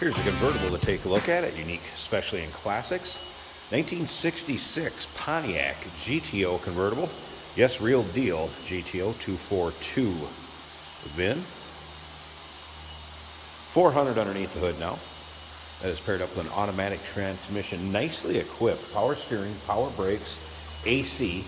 Here's a convertible to take a look at. Unique, especially in classics. 1966 Pontiac GTO convertible. Yes, real deal GTO 242 VIN. 400 underneath the hood now. That is paired up with an automatic transmission, nicely equipped. Power steering, power brakes, AC.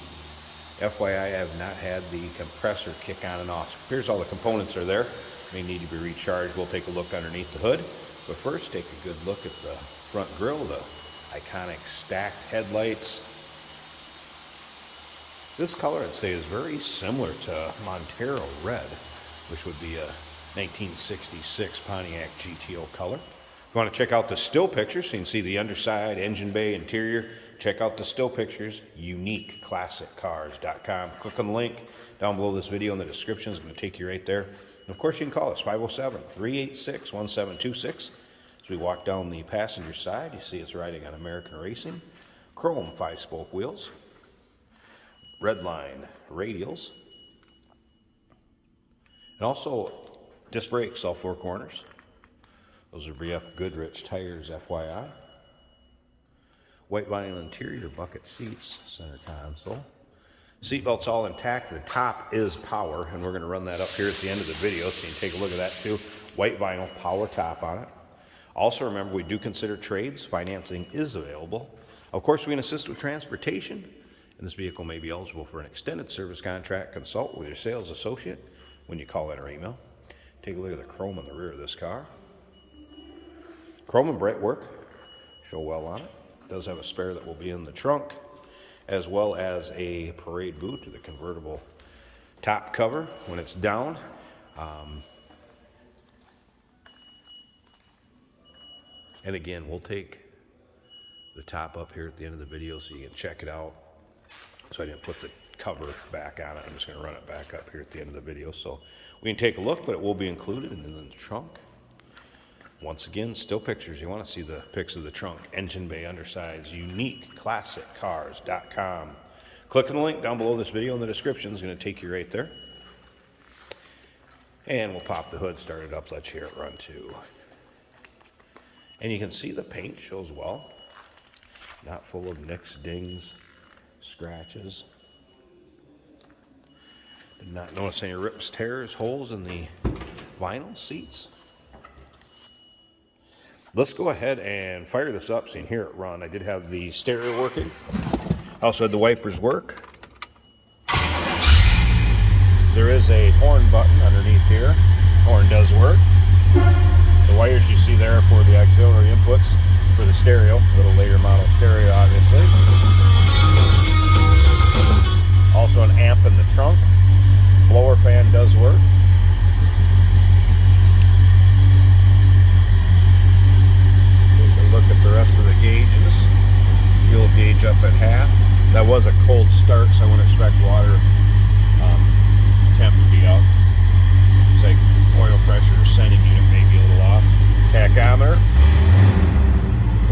FYI, I have not had the compressor kick on and off. Here's all the components are there. May need to be recharged. We'll take a look underneath the hood. But first, take a good look at the front grille, the iconic stacked headlights. This color, I'd say, is very similar to Montero red, which would be a 1966 Pontiac GTO color. If you want to check out the still pictures so you can see the underside, engine bay, interior, check out the still pictures, uniqueclassiccars.com. Click on the link down below this video in the description. It's going to take you right there. And of course, you can call us, 507-386-1726. As we walk down the passenger side, you see it's riding on American Racing. Chrome 5-spoke wheels. Red line radials. And also disc brakes, all four corners. Those are BF Goodrich tires, FYI. White vinyl interior, bucket seats, center console. Seatbelt's all intact. The top is power, and we're going to run that up here at the end of the video so you can take a look at that too. White vinyl, power top on it. Also remember, we do consider trades. Financing is available. Of course, we can assist with transportation, and this vehicle may be eligible for an extended service contract. Consult with your sales associate when you call in or email. Take a look at the chrome on the rear of this car. Chrome and bright work, show well on it. It does have a spare that will be in the trunk, as well as a parade boot to the convertible top cover when it's down. And again, we'll take the top up here at the end of the video so you can check it out. So I didn't put the cover back on it. I'm just going to run it back up here at the end of the video so we can take a look, but it will be included in the trunk. Once again, still pictures. You want to see the pics of the trunk, engine bay, undersides, uniqueclassiccars.com. Click on the link down below this video in the description. It's going to take you right there. And we'll pop the hood, start it up, let you hear it run too. And you can see the paint shows well. Not full of nicks, dings, scratches. Did not notice any rips, tears, holes in the vinyl seats. Let's go ahead and fire this up so you can hear it run. I did have the stereo working. I also had the wipers work. There is a horn button underneath here. Horn does work. The wires you see there for the auxiliary inputs for the stereo, a little later model stereo obviously. Also an amp in the trunk. Blower fan does work. Look at the rest of the gauges. Fuel gauge up at half. That was a cold start, so I wouldn't expect water temp to be out. It's like oil pressure sending unit may be a little off. Tachometer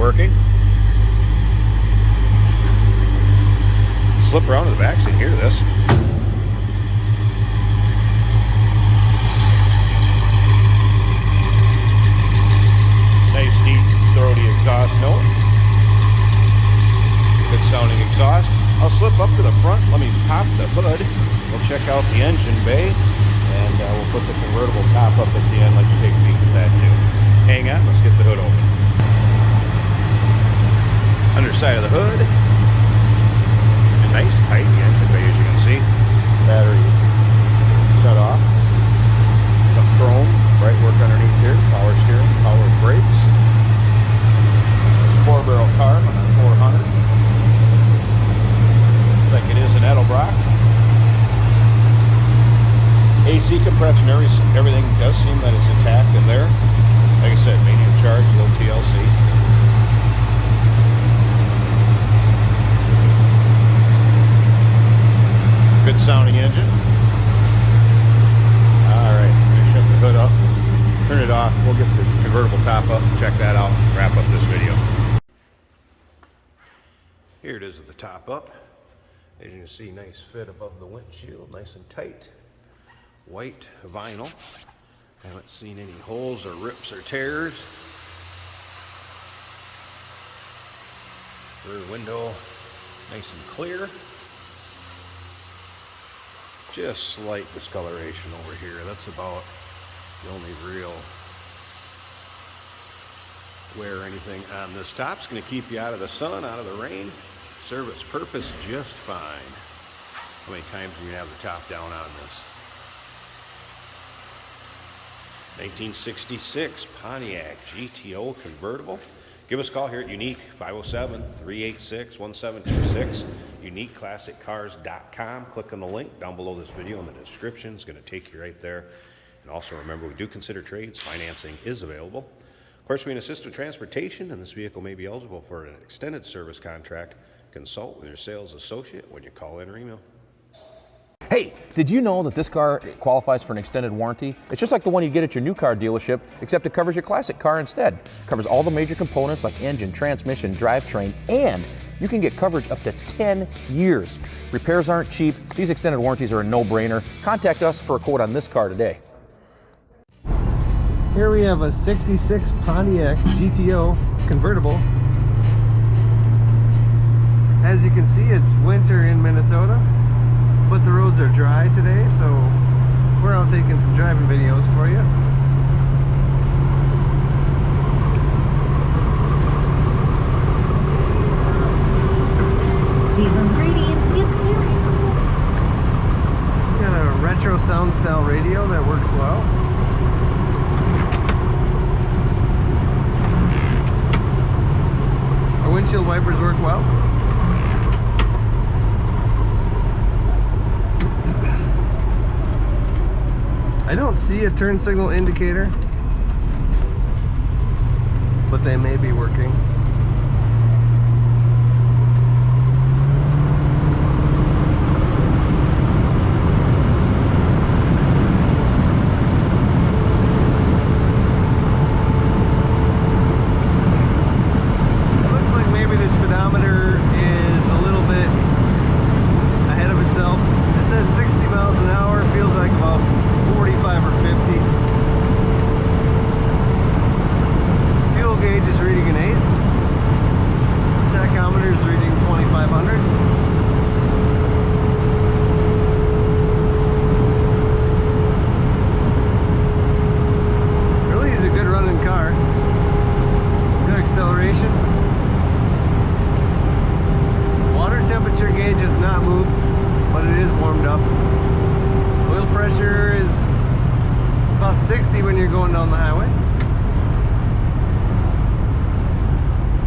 working. Slip around to the back so you can hear this. Nice deep throaty exhaust note. Good sounding exhaust. I'll slip up to the front. Let me pop the hood. We'll check out the engine bay, and we'll put the convertible top up at the end. Let's take a peek at that too. Hang on, let's get the hood open. Underside of the hood. A nice tight engine bay, as you can see. Battery shut off. Some chrome, bright work underneath here. Power steering, power brakes. 4-barrel carb on that 400. Looks like it is an Edelbrock. AC compression, everything does seem that it's intact in there. Like I said, medium charge, low TLC. Good sounding engine. Alright, I'm going to shut the hood up, turn it off, we'll get the convertible top up and check that out and wrap up this video. Here it is at the top up. As you can see, nice fit above the windshield, nice and tight. White vinyl. I haven't seen any holes or rips or tears. Rear window nice and clear. Just slight discoloration over here. That's about the only real wear or anything on this top. It's going to keep you out of the sun, out of the rain. Serve its purpose just fine. How many times are you going to have the top down on this? 1966 Pontiac GTO convertible. Give us a call here at Unique, 507-386-1726, uniqueclassiccars.com. Click on the link down below this video in the description. It's going to take you right there. And also remember, we do consider trades. Financing is available. Of course, we can assist with transportation, and this vehicle may be eligible for an extended service contract. Consult with your sales associate when you call in or email. Hey, did you know that this car qualifies for an extended warranty? It's just like the one you get at your new car dealership, except it covers your classic car instead. It covers all the major components like engine, transmission, drivetrain, and you can get coverage up to 10 years. Repairs aren't cheap. These extended warranties are a no-brainer. Contact us for a quote on this car today. Here we have a 66 Pontiac GTO convertible. As you can see, it's winter in Minnesota, but the roads are dry today, so we're out taking some driving videos for you. Season's greetings, Got a retro sound style radio that works well. Our windshield wipers work well. I don't see a turn signal indicator, but they may be working. It looks like maybe the speedometer is a little bit ahead of itself. It says 60 miles an hour, feels like about 45 or 50. Fuel gauge is reading an 8th. Tachometer is reading 2500. Really is a good running car. Good acceleration. Water temperature gauge has not moved, but it is warmed up. Oil pressure is about 60 when you're going down the highway.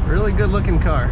Really good looking car.